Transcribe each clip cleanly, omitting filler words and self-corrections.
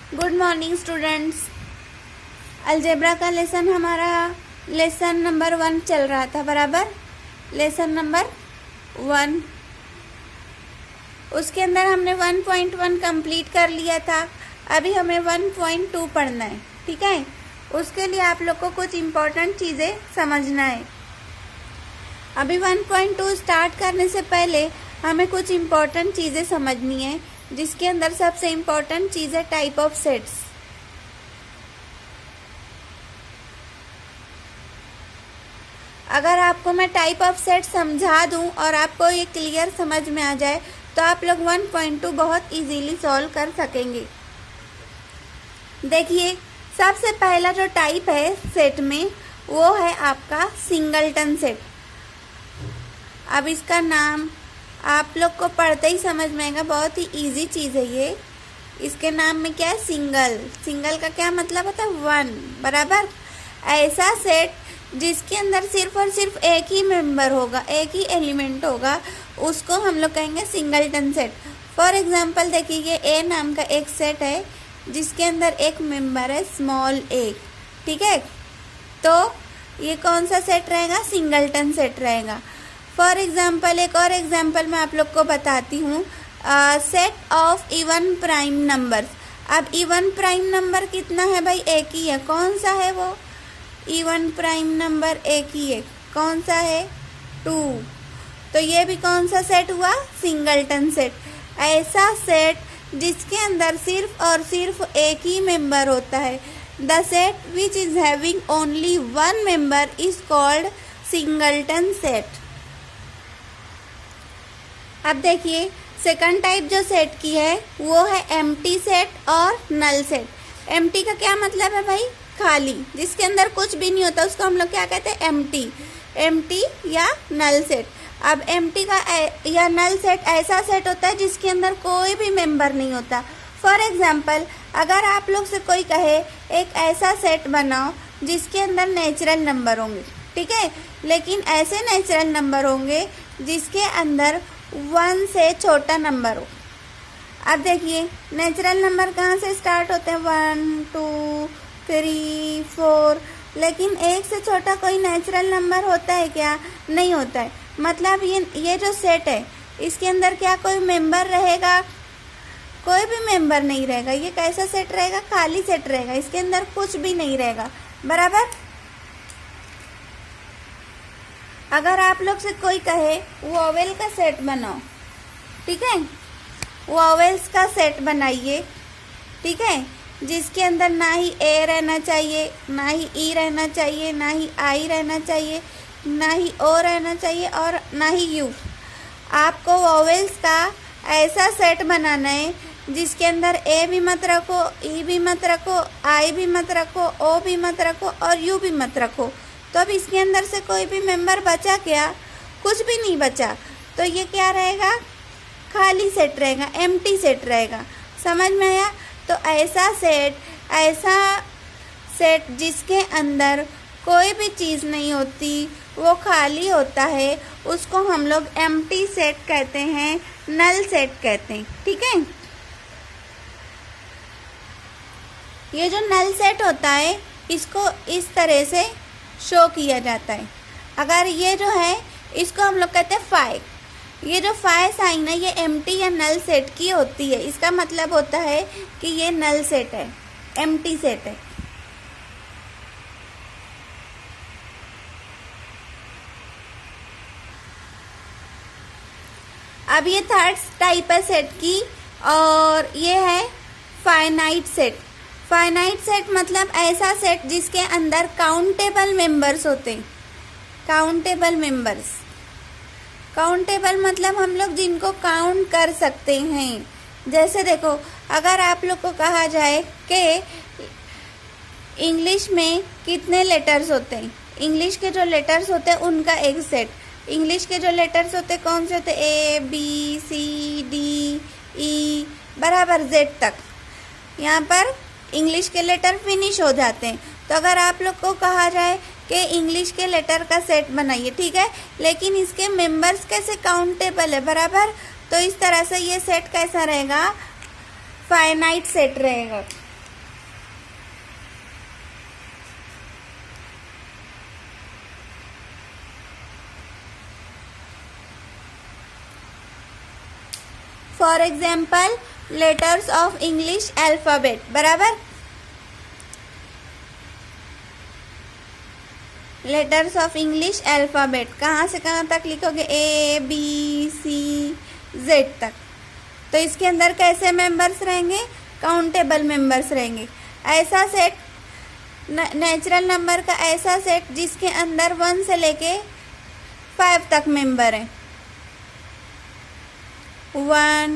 Good morning students. Algebra का lesson हमारा lesson number 1 चल रहा था, बराबर। लेसन नंबर 1, उसके अंदर हमने 1.1 कंप्लीट कर लिया था। अभी हमें 1.2 पढ़ना है, ठीक है। उसके लिए आप लोग को कुछ इम्पोर्टेंट चीज़ें समझना है। अभी 1.2 स्टार्ट करने से पहले हमें कुछ इम्पोर्टेंट चीज़ें समझनी है, जिसके अंदर सबसे इम्पोर्टेंट चीज़ है टाइप ऑफ सेट्स। अगर आपको मैं टाइप ऑफ सेट समझा दूं और आपको ये क्लियर समझ में आ जाए तो आप लोग 1.2 बहुत इजीली सॉल्व कर सकेंगे। देखिए, सबसे पहला जो टाइप है सेट में वो है आपका सिंगलटन सेट। अब इसका नाम आप लोग को पढ़ते ही समझ में आएगा, बहुत ही इजी चीज़ है ये। इसके नाम में क्या है? सिंगल। सिंगल का क्या मतलब होता है? 1, बराबर। ऐसा सेट जिसके अंदर सिर्फ और सिर्फ एक ही मेंबर होगा, एक ही एलिमेंट होगा, उसको हम लोग कहेंगे सिंगलटन सेट। फॉर एग्जांपल देखिए, ये ए नाम का एक सेट है जिसके अंदर एक मेंबर है स्मॉल ए, ठीक है। तो ये कौन सा सेट रहेगा? सिंगलटन सेट रहेगा। फॉर एग्जाम्पल एक और एग्जाम्पल मैं आप लोग को बताती हूँ, set of even prime numbers. अब इवन प्राइम नंबर कितना है भाई? एक ही है। कौन सा है वो? इवन प्राइम नंबर एक ही है। कौन सा है? 2। तो ये भी कौन सा सेट हुआ? Singleton set. ऐसा सेट जिसके अंदर सिर्फ और सिर्फ एक ही मेंबर होता है। The set which is having only one member is called singleton set. अब देखिए, सेकंड टाइप जो सेट की है वो है एम्प्टी सेट और नल सेट। एम्प्टी का क्या मतलब है भाई? खाली, जिसके अंदर कुछ भी नहीं होता, उसको हम लोग क्या कहते हैं? एम्प्टी। एम्प्टी या नल सेट। अब एम्प्टी का या नल सेट ऐसा सेट होता है जिसके अंदर कोई भी मेंबर नहीं होता। फॉर एग्जाम्पल, अगर आप लोग से कोई कहे एक ऐसा सेट बनाओ जिसके अंदर नेचुरल नंबर होंगे, ठीक है, लेकिन ऐसे नेचुरल नंबर होंगे जिसके अंदर 1 से छोटा नंबर हो। अब देखिए, नेचुरल नंबर कहाँ से स्टार्ट होते हैं? 1, 2, 3, 4। लेकिन 1 से छोटा कोई नेचुरल नंबर होता है क्या? नहीं होता है। मतलब ये जो सेट है इसके अंदर क्या कोई मेंबर रहेगा? कोई भी मेंबर नहीं रहेगा। ये कैसा सेट रहेगा? खाली सेट रहेगा, इसके अंदर कुछ भी नहीं रहेगा, बराबर। अगर आप लोग से कोई कहे वोवेल का सेट बनाओ, ठीक है, वोवेल्स का सेट बनाइए, ठीक है, जिसके अंदर ना ही ए रहना चाहिए, ना ही ई रहना चाहिए, ना ही आई रहना चाहिए, ना ही ओ रहना चाहिए और ना ही यू। आपको वोवेल्स का ऐसा सेट बनाना है जिसके अंदर ए भी मत रखो, ई भी मत रखो, आई भी मत रखो, ओ भी मत रखो और यू भी मत रखो। तो अब इसके अंदर से कोई भी मेंबर बचा क्या? कुछ भी नहीं बचा। तो ये क्या रहेगा? खाली सेट रहेगा, एम्प्टी सेट रहेगा। समझ में आया? तो ऐसा सेट जिसके अंदर कोई भी चीज़ नहीं होती, वो खाली होता है, उसको हम लोग एम्प्टी सेट कहते हैं, नल सेट कहते हैं, ठीक है। ये जो नल सेट होता है इसको इस तरह से शो किया जाता है। अगर ये जो है इसको हम लोग कहते हैं फाइ। ये जो फाइ साइन है ये एम्प्टी या नल सेट की होती है। इसका मतलब होता है कि ये नल सेट है, एम्प्टी सेट है। अब ये थर्ड टाइप है सेट की, और ये है फाइनाइट सेट। फाइनाइट सेट मतलब ऐसा सेट जिसके अंदर काउंटेबल मेंबर्स होते हैं। काउंटेबल मेंबर्स, काउंटेबल मतलब हम लोग जिनको काउंट कर सकते हैं। जैसे देखो, अगर आप लोग को कहा जाए कि इंग्लिश में कितने लेटर्स होते हैं, इंग्लिश के जो लेटर्स होते हैं उनका एक सेट। इंग्लिश के जो लेटर्स होते हैं कौन से होते हैं? ए, बी, सी, डी, ई, बराबर जेड तक। यहाँ पर इंग्लिश के लेटर फिनिश हो जाते हैं। तो अगर आप लोग को कहा जाए कि इंग्लिश के लेटर का सेट बनाइए, ठीक है, लेकिन इसके मेंबर्स कैसे काउंटेबल है, बराबर। तो इस तरह से ये सेट कैसा रहेगा? फाइनाइट सेट रहेगा। For example letters of English alphabet, बराबर। लेटर्स ऑफ इंग्लिश अल्फ़ाबेट कहाँ से कहाँ तक लिखोगे? A B C Z तक। तो इसके अंदर कैसे मेंबर्स रहेंगे? काउंटेबल मेंबर्स रहेंगे। ऐसा सेट, नेचुरल नंबर का ऐसा सेट जिसके अंदर 1 से लेके 5 तक मेंबर हैं। 1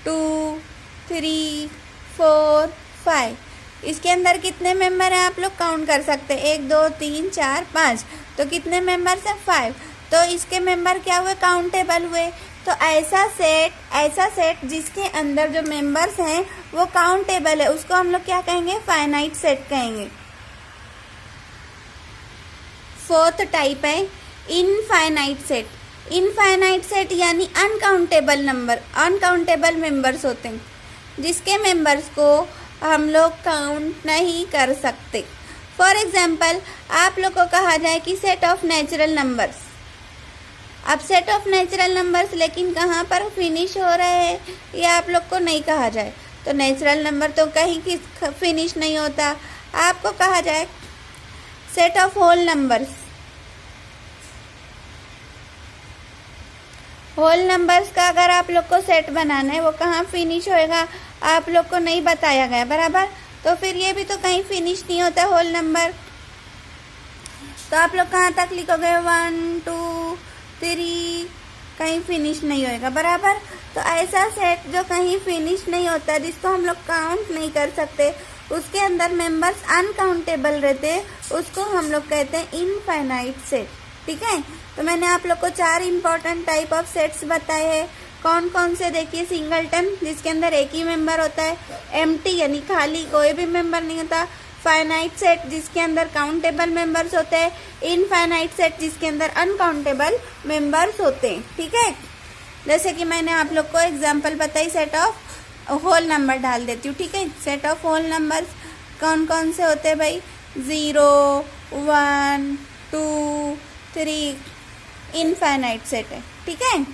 2 3 4 5। इसके अंदर कितने मेंबर हैं आप लोग काउंट कर सकते हैं? 1 2 3 4 5। तो कितने मेंबर्स हैं? 5। तो इसके मेंबर क्या हुए? काउंटेबल हुए। तो ऐसा सेट जिसके अंदर जो मेंबर्स हैं वो काउंटेबल है, उसको हम लोग क्या कहेंगे? फाइनाइट सेट कहेंगे। फोर्थ टाइप है इनफाइनाइट सेट। इनफाइनाइट सेट यानी अनकाउंटेबल नंबर, अनकाउंटेबल मेंबर्स होते हैं जिसके मेंबर्स को हम लोग काउंट नहीं कर सकते। फॉर एग्जाम्पल आप लोग को कहा जाए कि सेट ऑफ नेचुरल नंबर्स। अब सेट ऑफ नेचुरल नंबर्स लेकिन कहाँ पर फिनिश हो रहे हैं ये आप लोग को नहीं कहा जाए। तो नेचुरल नंबर तो कहीं की फिनिश नहीं होता। आपको कहा जाए set of whole numbers. Whole numbers का अगर आप लोग को सेट बनाना है वो कहाँ फिनिश होएगा आप लोग को नहीं बताया गया, बराबर। तो फिर ये भी तो कहीं फिनिश नहीं होता होल नंबर। तो आप लोग कहाँ तक लिखोगे? 1 2 3, कहीं फिनिश नहीं होएगा, बराबर। तो ऐसा सेट जो कहीं फिनिश नहीं होता, जिसको हम लोग काउंट नहीं कर सकते, उसके अंदर मेंबर्स अनकाउंटेबल रहते, उसको हम लोग कहते हैं इनफाइनाइट सेट। ठीक है। तो मैंने आप लोग को 4 इंपॉर्टेंट टाइप ऑफ सेट्स बताए हैं। कौन कौन से? देखिए, सिंगलटन जिसके अंदर एक ही मेंबर होता है, एम्प्टी यानी खाली, कोई भी मेंबर नहीं होता, फाइनाइट सेट जिसके अंदर काउंटेबल मेंबर्स होते हैं, इनफाइनाइट सेट जिसके अंदर अनकाउंटेबल मेंबर्स होते हैं। ठीक है। जैसे कि मैंने आप लोग को एग्जांपल बताई, सेट ऑफ होल नंबर डाल देती हूँ। ठीक है। सेट ऑफ होल नंबर्स कौन कौन से होते हैं भाई? 0 1 2 3 इनफाइनाइट सेट है। ठीक है।